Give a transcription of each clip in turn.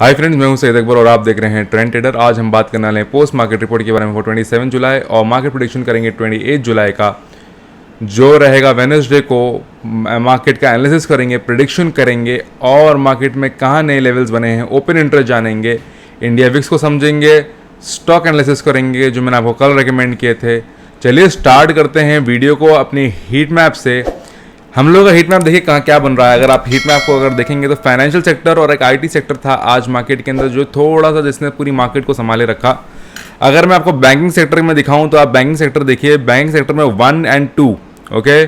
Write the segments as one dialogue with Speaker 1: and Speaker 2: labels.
Speaker 1: Hi friends, मैं हूं सैयद अकबर और आप देख रहे हैं ट्रेंड ट्रेडर। आज हम बात करने वाले हैं पोस्ट मार्केट रिपोर्ट के बारे में 27 जुलाई और मार्केट प्रेडिक्शन करेंगे 28 जुलाई का जो रहेगा वेडनेसडे को। मार्केट का एनालिसिस करेंगे, प्रेडिक्शन करेंगे और मार्केट में कहाँ नए लेवल्स बने हैं, ओपन इंटरेस्ट जानेंगे, इंडिया विक्स को समझेंगे, स्टॉक एनालिसिस करेंगे जो मैंने आपको कल रेकमेंड किए थे। चलिए स्टार्ट करते हैं वीडियो को अपनी हीट मैप से। हम लोग का हीट मैप देखिए कहाँ क्या बन रहा है। अगर आप हीट मैप को अगर देखेंगे तो फाइनेंशियल सेक्टर और एक आईटी सेक्टर था आज मार्केट के अंदर जो थोड़ा सा जिसने पूरी मार्केट को संभाले रखा। अगर मैं आपको बैंकिंग सेक्टर में दिखाऊं तो आप बैंकिंग सेक्टर देखिए, बैंकिंग सेक्टर में 1 और 2 ओके,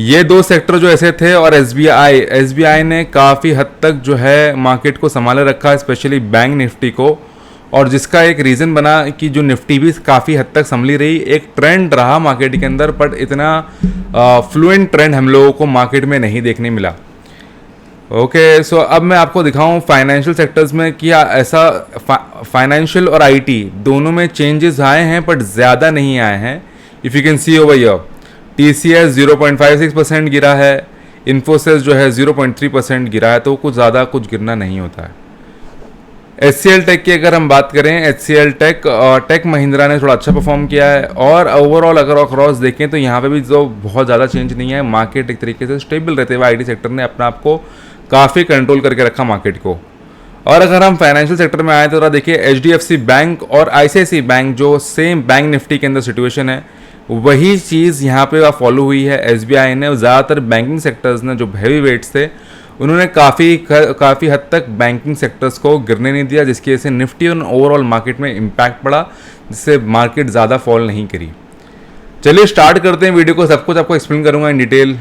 Speaker 1: ये दो सेक्टर जो ऐसे थे और एसबीआई ने काफ़ी हद तक जो है मार्केट को संभाले रखा, स्पेशली बैंक निफ्टी को, और जिसका एक रीज़न बना कि जो निफ्टी भी काफ़ी हद तक संभली रही। एक ट्रेंड रहा मार्केट के अंदर बट इतना फ्लुएंट ट्रेंड हम लोगों को मार्केट में नहीं देखने मिला। ओके, सो अब मैं आपको दिखाऊं फाइनेंशियल सेक्टर्स में कि ऐसा फाइनेंशियल और आईटी दोनों में चेंजेस आए हैं बट ज़्यादा नहीं आए हैं। If you can see over here, TCS 0.56% गिरा है, इन्फोसिस जो है 0.3% गिरा है, तो कुछ ज़्यादा कुछ गिरना नहीं होता है। HCL टेक की अगर हम बात करें, HCL टेक महिंद्रा ने थोड़ा अच्छा परफॉर्म किया है और ओवरऑल अगर अक्रॉस देखें तो यहाँ पे भी जो बहुत ज़्यादा चेंज नहीं है। मार्केट एक तरीके से स्टेबल रहते हुए आईटी सेक्टर ने अपने आप को काफ़ी कंट्रोल करके रखा मार्केट को। और अगर हम फाइनेंशियल सेक्टर में आए तो थोड़ा देखिए, HDFC बैंक और ICICI बैंक जो सेम बैंक निफ्टी के अंदर सिचुएशन है वही चीज़ यहाँ पे फॉलो हुई है। SBI ने ज़्यादातर बैंकिंग सेक्टर्स ने जो हैवी वेट्स थे उन्होंने काफ़ी हद तक बैंकिंग सेक्टर्स को गिरने नहीं दिया, जिसकी वजह से निफ्टी और ओवरऑल मार्केट में इम्पैक्ट पड़ा, जिससे मार्केट ज़्यादा फॉल नहीं करी। चलिए स्टार्ट करते हैं वीडियो को, सब कुछ आपको एक्सप्लेन करूंगा इन डिटेल।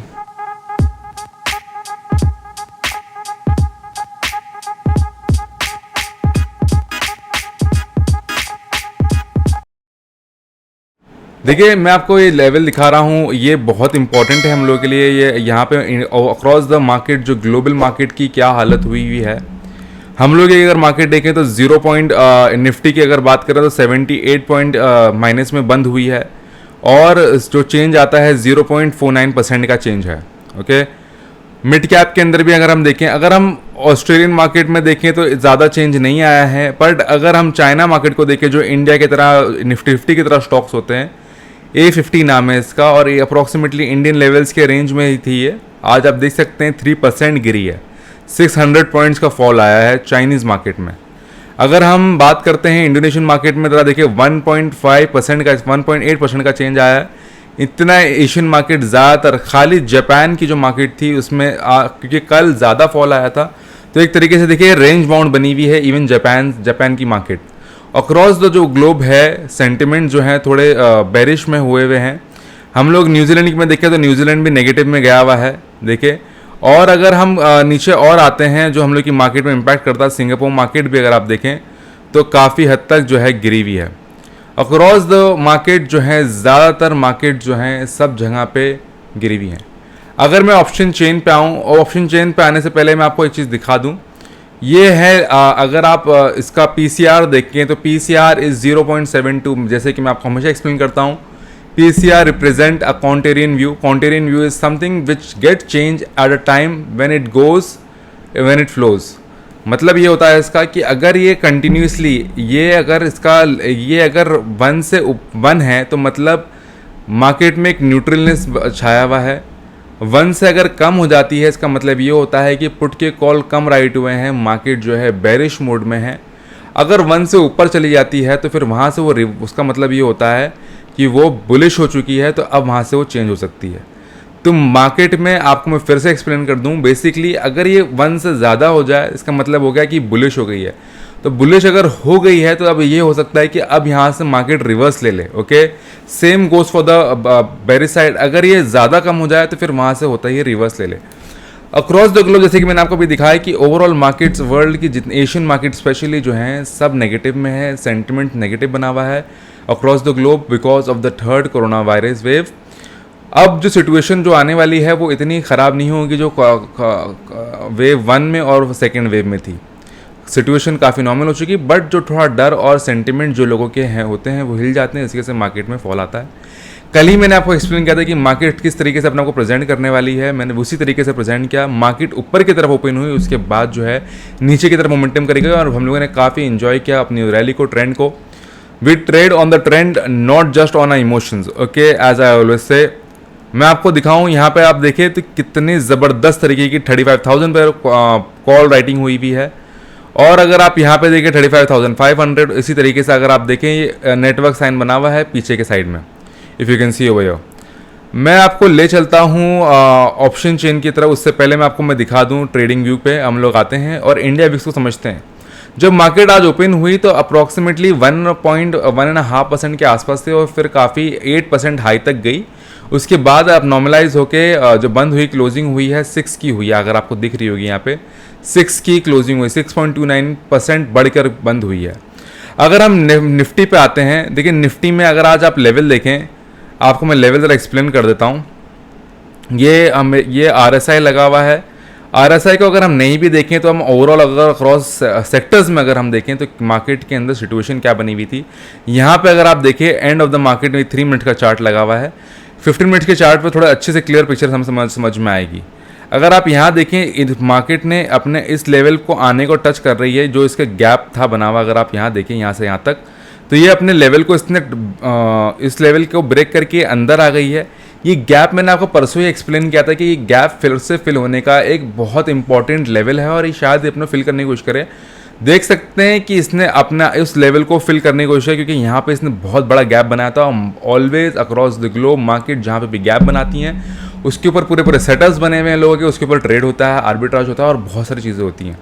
Speaker 1: देखिए मैं आपको ये लेवल दिखा रहा हूँ, ये बहुत इंपॉर्टेंट है हम लोग के लिए। ये यहाँ पे अक्रॉस द मार्केट जो ग्लोबल मार्केट की क्या हालत हुई है। हम लोग अगर मार्केट देखें तो निफ्टी की अगर बात करें तो 78 पॉइंट माइनस में बंद हुई है और जो चेंज आता है 0.49% का चेंज है। ओके, मिड कैप के अंदर भी अगर हम देखें, अगर हम ऑस्ट्रेलियन मार्केट में देखें तो ज़्यादा चेंज नहीं आया है, बट अगर हम चाइना मार्केट को देखें जो इंडिया की तरह निफ्टी की तरह स्टॉक्स होते हैं, A50 नाम है इसका और ये अप्रॉक्सीमेटली इंडियन लेवल्स के रेंज में ही थी। ये आज आप देख सकते हैं 3% गिरी है, 600 पॉइंट्स का फॉल आया है चाइनीज़ मार्केट में। अगर हम बात करते हैं इंडोनेशियन मार्केट में तो देखिए 1.8% का चेंज आया है। इतना एशियन मार्केट ज़्यादातर खाली जापान की जो मार्केट थी उसमें क्योंकि कल ज़्यादा फॉल आया था, तो एक तरीके से देखिए रेंज बाउंड बनी हुई है इवन जापान की मार्केट। अक्रॉस द जो ग्लोब है सेंटिमेंट जो है थोड़े बेरिश में हुए हैं। हम लोग न्यूजीलैंड में देखें तो न्यूजीलैंड भी नेगेटिव में गया हुआ है देखिए। और अगर हम नीचे और आते हैं जो हम लोग की मार्केट में इम्पैक्ट करता है, सिंगापुर मार्केट भी अगर आप देखें तो काफ़ी हद तक जो है गिरी हुई है। अक्रॉस द मार्केट जो है ज़्यादातर मार्केट जो है सब जगह पे गिरी हुई है। अगर मैं ऑप्शन चेन पे आऊँ और ऑप्शन चेन पे आने से पहले मैं आपको एक चीज़ दिखा दूँ, ये है अगर आप इसका PCR देखें तो PCR इज़ 0.72। जैसे कि मैं आपको हमेशा एक्सप्लेन करता हूँ, PCR represent a contrarian view. Contrarian view is something which get change at a time when it flows. मतलब ये होता है इसका कि अगर ये कंटिन्यूसली ये अगर 1 से 1 है तो मतलब मार्केट में एक न्यूट्रलनेस छाया हुआ है। 1 से अगर कम हो जाती है इसका मतलब ये होता है कि पुट के कॉल कम राइट हुए हैं, मार्केट जो है बेरिश मोड में है। अगर 1 से ऊपर चली जाती है तो फिर वहाँ से उसका मतलब ये होता है कि वो बुलिश हो चुकी है, तो अब वहाँ से वो चेंज हो सकती है। तो मार्केट में आपको मैं फिर से एक्सप्लेन कर दूँ, बेसिकली अगर ये 1 से ज़्यादा हो जाए इसका मतलब हो गया कि बुलिश हो गई है। तो बुलिश अगर हो गई है तो अब ये हो सकता है कि अब यहाँ से मार्केट रिवर्स ले ले। Okay, same goes for the bearish side. अगर ये ज़्यादा कम हो जाए तो फिर वहाँ से होता है ये रिवर्स ले ले। अक्रॉस द ग्लोब जैसे कि मैंने आपको भी दिखाया कि ओवरऑल मार्केट्स वर्ल्ड की जितने एशियन मार्केट स्पेशली जो हैं सब नेगेटिव में है, सेंटिमेंट नेगेटिव बना हुआ है across the globe because of the third corona virus wave. अब जो सिचुएशन जो आने वाली है वो इतनी ख़राब नहीं होगी जो वेव 1 में और सेकेंड वेव में थी। सिचुएशन काफ़ी नॉर्मल हो चुकी, बट जो थोड़ा डर और सेंटिमेंट जो लोगों के हैं होते हैं वो हिल जाते हैं, इसकी वजह से मार्केट में फॉल आता है। कल ही मैंने आपको एक्सप्लेन किया था कि मार्केट किस तरीके से अपने को प्रेजेंट करने वाली है, मैंने उसी तरीके से प्रेजेंट किया। मार्केट ऊपर की तरफ ओपन हुई, उसके बाद जो है नीचे की तरफ मोमेंटम करेगा और हम लोगों ने काफ़ी इंजॉय किया अपनी रैली को, ट्रेंड को। We trade on the trend, not just on our emotions, okay, as I always say. मैं आपको दिखाऊं, यहाँ पे आप देखें तो कितनी ज़बरदस्त तरीके की 35,000 पर कॉल राइटिंग हुई भी है। और अगर आप यहाँ पे देखें 35,500, इसी तरीके से अगर आप देखें ये नेटवर्क साइन बना हुआ है पीछे के साइड में, if you can see over here. मैं आपको ले चलता हूँ ऑप्शन चेन की तरफ। उससे पहले मैं दिखा दूँ ट्रेडिंग व्यू पे हम लोग आते हैं और इंडिया विक्स को समझते हैं। जब मार्केट आज ओपन हुई तो अप्रॉक्सीमेटली 1.1.5% के आसपास थे और फिर काफ़ी 8% हाई तक गई। उसके बाद अब नॉर्मलाइज होके जो बंद हुई, क्लोजिंग हुई है 6 की हुई है, अगर आपको दिख रही होगी यहाँ पे 6 की क्लोजिंग हुई, 6.29% बढ़कर बंद हुई है। अगर हम निफ्टी पे आते हैं, देखिए निफ्टी में अगर आज आप लेवल देखें, आपको मैं लेवल ज़रा एक्सप्लेन कर देता हूँ। ये RSI लगा हुआ है। RSI को अगर हम नहीं भी देखें तो हम ओवरऑल अगर क्रॉस सेक्टर्स में अगर हम देखें तो मार्केट के अंदर सिचुएशन क्या बनी हुई थी, यहाँ पे अगर आप देखें एंड ऑफ द मार्केट में 3 मिनट का चार्ट लगा हुआ है। 15 मिनट के चार्ट पे थोड़ा अच्छे से क्लियर पिक्चर हम समझ में आएगी। अगर आप यहाँ देखें, मार्केट ने अपने इस लेवल को आने को टच कर रही है, जो इसका गैप था बना हुआ, अगर आप यहाँ देखें यहाँ से यहाँ तक, तो ये अपने लेवल को इस लेवल को ब्रेक करके अंदर आ गई है। ये गैप मैंने आपको परसों ही एक्सप्लेन किया था कि ये गैप फिर से फिल होने का एक बहुत इंपॉर्टेंट लेवल है और ये शायद अपने फिल करने की कोशिश करे। देख सकते हैं कि इसने अपना इस लेवल को फिल करने की कोशिश है, क्योंकि यहाँ पे इसने बहुत बड़ा गैप बनाया था। Always across the globe market जहाँ पे भी गैप बनाती हैं उसके ऊपर पूरे सेटअप्स बने हुए हैं लोगों के, उसके ऊपर ट्रेड होता है, आर्बिट्राज होता है और बहुत सारी चीज़ें होती हैं।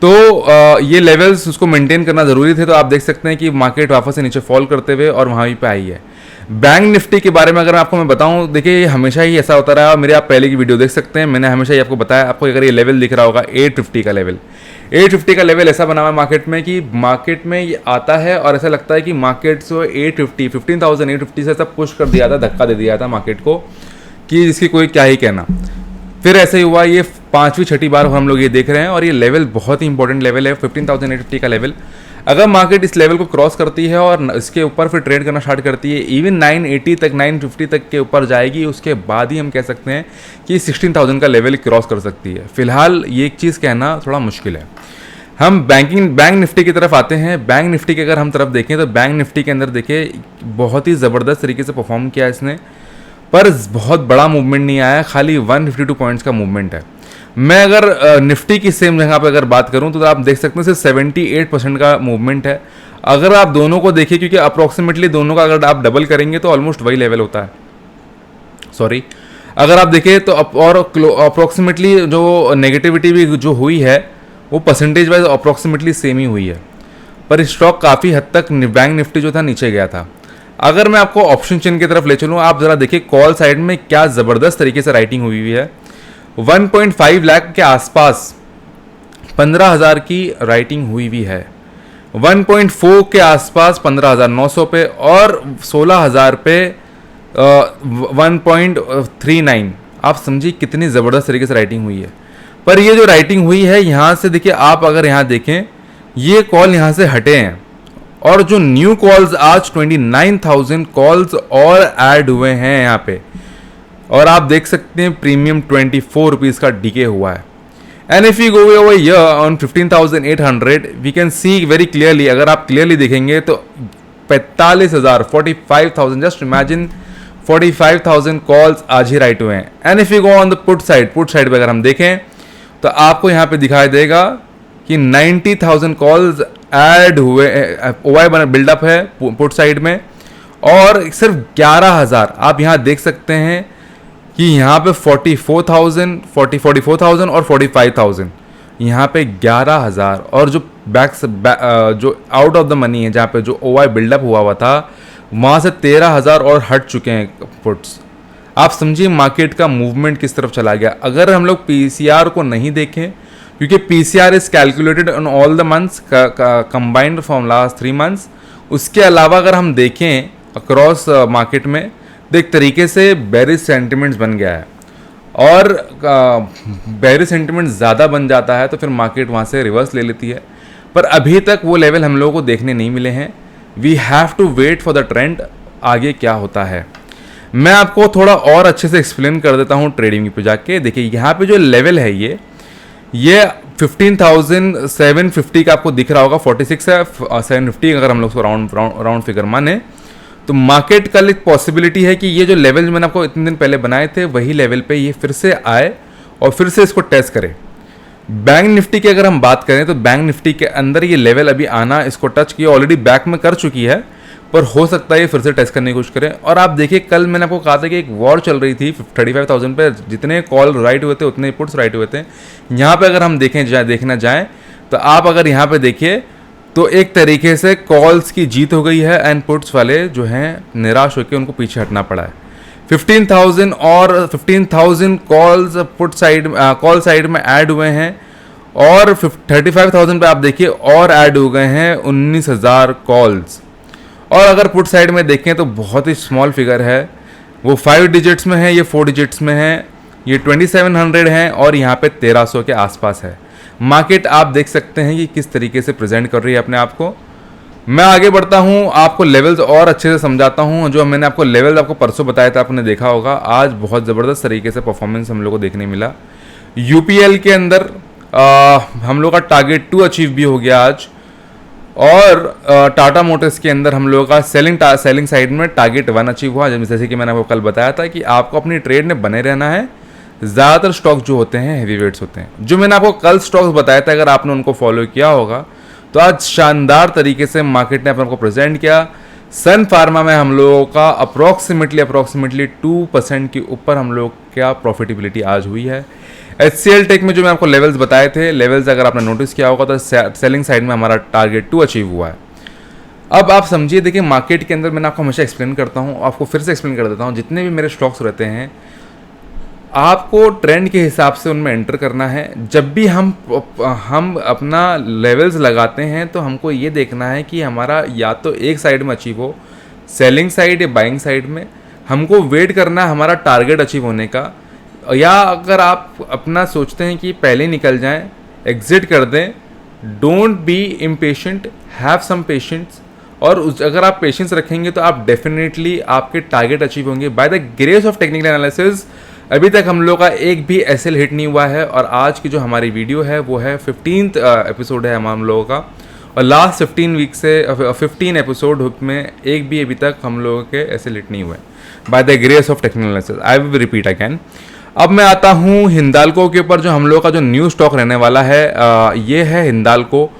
Speaker 1: तो ये लेवल्स उसको मेंटेन करना ज़रूरी थे। तो आप देख सकते हैं कि मार्केट वापस से नीचे फॉल करते हुए और वहाँ पे आई है। बैंक निफ्टी के बारे में अगर आपको मैं बताऊं, देखिए ये हमेशा ही ऐसा होता रहा। मेरे आप पहले की वीडियो देख सकते हैं, मैंने हमेशा ही आपको बताया। आपको अगर ये लेवल दिख रहा होगा 850 का लेवल, 850 का लेवल ऐसा बना हुआ है मार्केट में कि मार्केट में ये आता है और ऐसा लगता है कि मार्केट से 15,850 से सब पुश कर दिया था, धक्का दे दिया था मार्केट को कि इसकी कोई क्या ही कहना। फिर ऐसे ही हुआ, ये 5वीं-6ठी बार हम लोग ये देख रहे हैं और ये लेवल बहुत ही इंपॉर्टेंट लेवल है 15,850 का लेवल। अगर मार्केट इस लेवल को क्रॉस करती है और इसके ऊपर फिर ट्रेड करना स्टार्ट करती है, इवन 980 तक 950 तक के ऊपर जाएगी, उसके बाद ही हम कह सकते हैं कि 16,000 का लेवल क्रॉस कर सकती है। फिलहाल ये एक चीज़ कहना थोड़ा मुश्किल है। हम बैंक निफ्टी की तरफ आते हैं। बैंक निफ्टी की अगर हम तरफ देखें तो बैंक निफ्टी के अंदर देखिए बहुत ही ज़बरदस्त तरीके से परफॉर्म किया इसने, पर बहुत बड़ा मूवमेंट नहीं आया, खाली 152 पॉइंट्स का मूवमेंट है। मैं अगर निफ्टी की सेम जगह पे अगर बात करूं तो आप देख सकते हैं सिर्फ 78% का मूवमेंट है। अगर आप दोनों को देखिए, क्योंकि अप्रॉक्सीमेटली दोनों का अगर आप डबल करेंगे तो ऑलमोस्ट वही लेवल होता है। सॉरी, अगर आप देखें तो और अप्रॉक्सीमेटली जो नेगेटिविटी भी जो हुई है वो परसेंटेज वाइज अप्रॉक्सीमेटली सेम ही हुई है, पर स्टॉक काफ़ी हद तक बैंक निफ्टी जो था नीचे गया था। अगर मैं आपको ऑप्शन चेन की तरफ ले चलूँ, आप ज़रा देखिए कॉल साइड में क्या ज़बरदस्त तरीके से राइटिंग हुई हुई है। 1.5 लाख के आसपास 15,000 की राइटिंग हुई हुई है, 1.4 के आसपास 15,900 पे और 16,000 पे 1.39। आप समझिए कितनी ज़बरदस्त तरीके से राइटिंग हुई है। पर ये जो राइटिंग हुई है यहाँ से देखिए, आप अगर यहाँ देखें ये कॉल यहाँ से हटे हैं और जो न्यू कॉल्स आज 29,000 कॉल्स और ऐड हुए हैं यहाँ पे, और आप देख सकते हैं प्रीमियम 24 रुपीज़ का डीके हुआ है। And if you go over here on 15,800 we can see very clearly, अगर आप क्लियरली देखेंगे तो 45,000 45,000, जस्ट इमेजिन 45,000 कॉल्स आज ही राइट हुए हैं। And if you go on the put side पे अगर हम देखें तो आपको यहाँ पे दिखाई देगा कि 90,000 कॉल्स ऐड हुए, ओवाई बिल्डअप है पुट साइड में, और सिर्फ 11,000 आप यहाँ देख सकते हैं कि यहाँ पे 44,000 और 45,000, यहाँ पे 11,000 और जो जो आउट ऑफ द मनी है, जहाँ पे जो ओवाई बिल्डअप हुआ था वहाँ से 13,000 और हट चुके हैं पुट्स। आप समझिए मार्केट का मूवमेंट किस तरफ चला गया। अगर हम लोग पीसीआर को नहीं देखें, क्योंकि PCR is calculated on all the months combined from last 3 months, उसके अलावा अगर हम देखें अक्रॉस मार्केट में तो एक तरीके से बेरिश सेंटिमेंट्स बन गया है, और बेरिश सेंटिमेंट ज़्यादा बन जाता है तो फिर मार्केट वहाँ से रिवर्स ले लेती है। पर अभी तक वो लेवल हम लोगों को देखने नहीं मिले हैं। We have to wait for the trend, आगे क्या होता है। मैं आपको थोड़ा और अच्छे से एक्सप्लेन कर देता हूँ ट्रेडिंग पे जाके। देखिए यहाँ पे जो लेवल है ये 15,750 का आपको दिख रहा होगा, 46 है 750 अगर हम लोग उसको राउंड फिगर माने तो मार्केट कल एक पॉसिबिलिटी है कि ये जो लेवल मैंने आपको इतने दिन पहले बनाए थे वही लेवल पे ये फिर से आए और फिर से इसको टेस्ट करे। बैंक निफ्टी की अगर हम बात करें तो बैंक निफ्टी के अंदर ये लेवल अभी आना, इसको टच किया ऑलरेडी बैक में कर चुकी है, पर हो सकता है ये फिर से टेस्ट करने की कोशिश करें। और आप देखिए कल मैंने आपको कहा था कि एक वॉर चल रही थी 35,000 पे, जितने कॉल राइट हुए थे उतने पुट्स राइट हुए थे। यहाँ पे अगर हम देखना जाएँ तो आप अगर यहाँ पे देखिए तो एक तरीके से कॉल्स की जीत हो गई है एंड पुट्स वाले जो हैं निराश होकर उनको पीछे हटना पड़ा है। 15,000 और 15,000 calls put side call side में ऐड हुए हैं और 35,000 पे आप देखिए और ऐड हो गए हैं 19,000 कॉल्स। और अगर पुट साइड में देखें तो बहुत ही स्मॉल फिगर है, वो 5 डिजिट्स में है, ये 4 डिजिट्स में है, ये 2700 है और यहाँ पे 1300 के आसपास है। मार्केट आप देख सकते हैं कि किस तरीके से प्रेजेंट कर रही है अपने आप को। मैं आगे बढ़ता हूँ, आपको लेवल्स और अच्छे से समझाता हूँ। जो मैंने आपको लेवल्स आपको परसों बताया था, आपने देखा होगा, आज बहुत ज़बरदस्त तरीके से परफॉर्मेंस हम लोग को देखने मिला। यूपीएल के अंदर हम लोग का टारगेट 2 अचीव भी हो गया आज, और टाटा मोटर्स के अंदर हम लोगों का सेलिंग साइड में टारगेट 1 अचीव हुआ। जैसे कि मैंने आपको कल बताया था कि आपको अपनी ट्रेड में बने रहना है। ज़्यादातर स्टॉक जो होते हैं हैवी वेट्स होते हैं। जो मैंने आपको कल स्टॉक्स बताया था, अगर आपने उनको फॉलो किया होगा तो आज शानदार तरीके से मार्केट ने अपने को प्रेजेंट किया। सन फार्मा में हम लोगों का अप्रॉक्सीमेटली 2% के ऊपर हम लोग क्या प्रॉफिटेबिलिटी आज हुई है। HCL टेक में जो मैं आपको लेवल्स बताए थे, लेवल्स अगर आपने नोटिस किया होगा तो सेलिंग साइड में हमारा टारगेट 2 अचीव हुआ है। अब आप समझिए, देखिए मार्केट के अंदर मैंने आपको हमेशा एक्सप्लेन करता हूँ, आपको फिर से एक्सप्लेन कर देता हूँ, जितने भी मेरे स्टॉक्स रहते हैं आपको ट्रेंड के हिसाब से उनमें एंटर करना है। जब भी हम अपना लेवल्स लगाते हैं तो हमको ये देखना है कि हमारा या तो एक साइड में अचीव हो, सेलिंग साइड या बाइंग साइड में। हमको वेट करना है हमारा टारगेट अचीव होने का, या अगर आप अपना सोचते हैं कि पहले निकल जाएं, एग्जिट कर दें। Don't be impatient, have some patience. और अगर आप पेशेंस रखेंगे तो आप डेफिनेटली आपके टारगेट अचीव होंगे by the grace of technical analysis. अभी तक हम लोग का एक भी एसएल हिट नहीं हुआ है, और आज की जो हमारी वीडियो है वो है 15th एपिसोड है हम लोगों का, और लास्ट 15 वीक से 15 एपिसोड में एक भी अभी तक हम लोगों के एसएल हिट नहीं हुए bye the grace of technical analysis. I will repeat again. अब मैं आता हूँ हिंदाल्को के ऊपर। जो हम लोग का जो न्यू स्टॉक रहने वाला है ये है हिंदाल्को।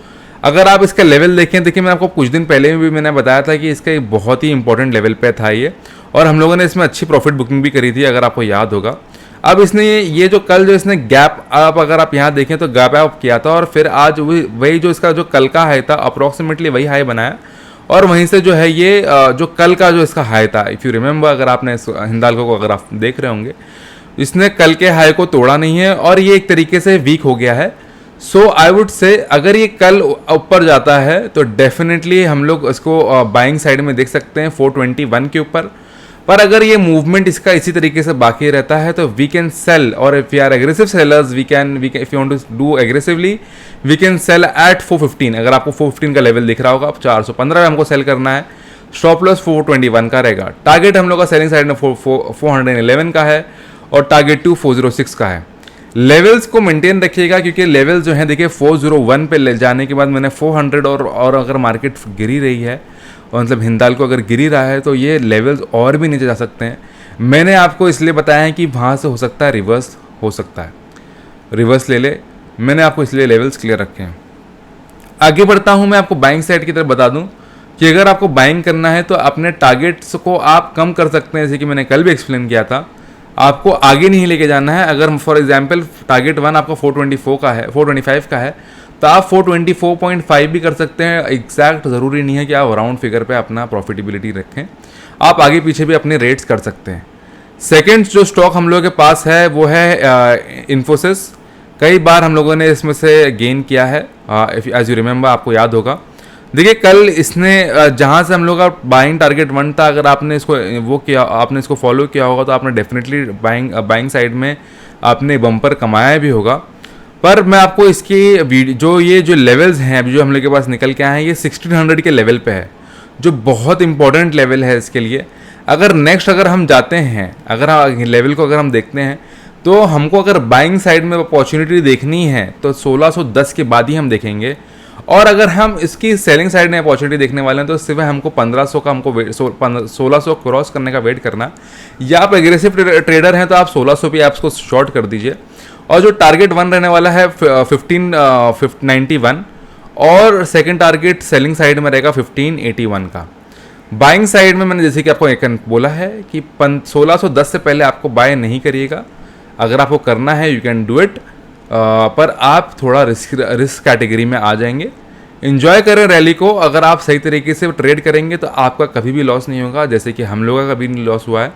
Speaker 1: अगर आप इसका लेवल देखें, देखिए मैं आपको कुछ दिन पहले भी मैंने बताया था कि इसका एक बहुत ही इंपॉर्टेंट लेवल पे था ये, और हम लोगों ने इसमें अच्छी प्रॉफिट बुकिंग भी करी थी, अगर आपको याद होगा। अब इसने ये जो कल जो इसने गैप अप, अगर आप यहाँ देखें तो गैप अप किया था, और फिर आज वही जो इसका जो कल का हाई था अप्रॉक्सीमेटली वही हाई बनाया, और वहीं से जो है ये जो कल का जो इसका हाई था, इफ़ यू रिमेंबर, अगर आपने हिंदाल्को को अगर आप देख रहे होंगे, इसने कल के हाई को तोड़ा नहीं है और ये एक तरीके से वीक हो गया है। सो आई वुड से अगर ये कल ऊपर जाता है तो डेफिनेटली हम लोग इसको बाइंग साइड में देख सकते हैं 421 के ऊपर। पर अगर ये मूवमेंट इसका इसी तरीके से बाकी रहता है तो वी कैन सेल, और if you are aggressive sellers we can if you want to do aggressively we can sell at 415। अगर आपको 415 का लेवल दिख रहा होगा, अब 415 में हमको सेल करना है। स्टॉप लॉस 421 का रहेगा। टारगेट हम लोग का सेलिंग साइड में 411 का है और टारगेट 406 का है। लेवल्स को मेंटेन रखिएगा, क्योंकि लेवल्स जो हैं देखिए 401 पे ले जाने के बाद मैंने 400 और अगर मार्केट गिरी रही है, और मतलब हिंदाल्को अगर गिरी रहा है तो ये लेवल्स और भी नीचे जा सकते हैं। मैंने आपको इसलिए बताया है कि वहाँ से हो सकता है रिवर्स हो सकता है, रिवर्स ले ले, मैंने आपको इसलिए लेवल्स क्लियर रखे हैं। आगे बढ़ता हूँ, मैं आपको बाइंग साइड की तरफ बता दूँ कि अगर आपको बाइंग करना है तो अपने टारगेट्स को आप कम कर सकते हैं, जैसे कि मैंने कल भी एक्सप्लेन किया था। आपको आगे नहीं लेके जाना है। अगर फॉर एग्जांपल टारगेट 1 आपका 424 का है, 425 का है, तो आप 424.5 भी कर सकते हैं। एग्जैक्ट ज़रूरी नहीं है कि आप राउंड फिगर पे अपना प्रॉफिटेबिलिटी रखें, आप आगे पीछे भी अपने रेट्स कर सकते हैं। सेकेंड जो स्टॉक हम लोगों के पास है वो है इन्फोसिस। कई बार हम लोगों ने इसमें से गेन किया है, एज यू रिमेंबर, आपको याद होगा। देखिए कल इसने जहाँ से हम लोग का बाइंग टारगेट 1 था, अगर आपने इसको वो किया, आपने इसको फॉलो किया होगा तो आपने डेफिनेटली बाइंग साइड में आपने बम्पर कमाया भी होगा। पर मैं आपको इसकी जो लेवल्स हैं अभी जो हम लोग के पास निकल के आए हैं, ये 1600 के लेवल पे है, जो बहुत इंपॉर्टेंट लेवल है इसके लिए। अगर हम जाते हैं, अगर लेवल को अगर हम देखते हैं, तो हमको अगर बाइंग साइड में अपॉर्चुनिटी देखनी है तो 1610 के बाद ही हम देखेंगे। और अगर हम इसकी सेलिंग साइड में अपॉर्चुनिटी देखने वाले हैं तो सिर्फ हमको 1500 का 1600 क्रॉस करने का वेट करना, या आप एग्रेसिव ट्रेडर हैं तो आप 1600 पे ऐप्स को शॉर्ट कर दीजिए। और जो टारगेट 1 रहने वाला है 1591, और सेकंड टारगेट सेलिंग साइड में रहेगा 1581 का। बाइंग साइड में मैंने जैसे कि आपको एक बोला है कि 1610 से पहले आपको बाय नहीं करिएगा। अगर आपको करना है यू कैन डू इट, पर आप थोड़ा रिस्क कैटेगरी में आ जाएंगे। इन्जॉय करें रैली को। अगर आप सही तरीके से ट्रेड करेंगे तो आपका कभी भी लॉस नहीं होगा, जैसे कि हम लोगों का कभी नहीं लॉस हुआ है।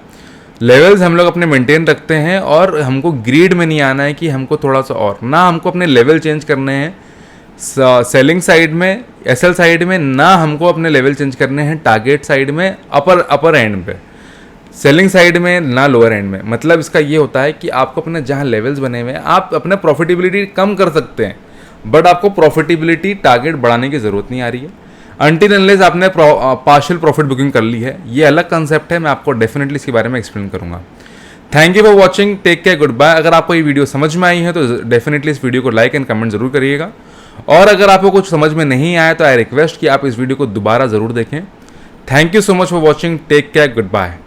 Speaker 1: लेवल्स हम लोग अपने मेंटेन रखते हैं, और हमको ग्रीड में नहीं आना है कि हमको थोड़ा सा और, ना हमको अपने लेवल चेंज करने हैं सेलिंग साइड में, एसएल साइड में, ना हमको अपने लेवल चेंज करने हैं टारगेट साइड में, अपर एंड पे, सेलिंग साइड में ना लोअर एंड में। मतलब इसका ये होता है कि आपको अपने जहाँ लेवल्स बने हुए हैं आप अपने प्रॉफिटेबिलिटी कम कर सकते हैं, बट आपको प्रॉफिटेबिलिटी टारगेट बढ़ाने की ज़रूरत नहीं आ रही है अनटिल अनलेस आपने पार्शियल प्रॉफिट बुकिंग कर ली है। ये अलग कंसेप्ट है, मैं आपको डेफिनेटली इसके बारे में एक्सप्लेन करूंगा। Thank you for watching, take care, goodbye. अगर आपको ये वीडियो समझ में आई है तो डेफिनेटली इस वीडियो को लाइक एंड कमेंट जरूर करिएगा, और अगर आपको कुछ समझ में नहीं आया तो आई रिक्वेस्ट कि आप इस वीडियो को दोबारा ज़रूर देखें। Thank you so much for watching, take care, good bye.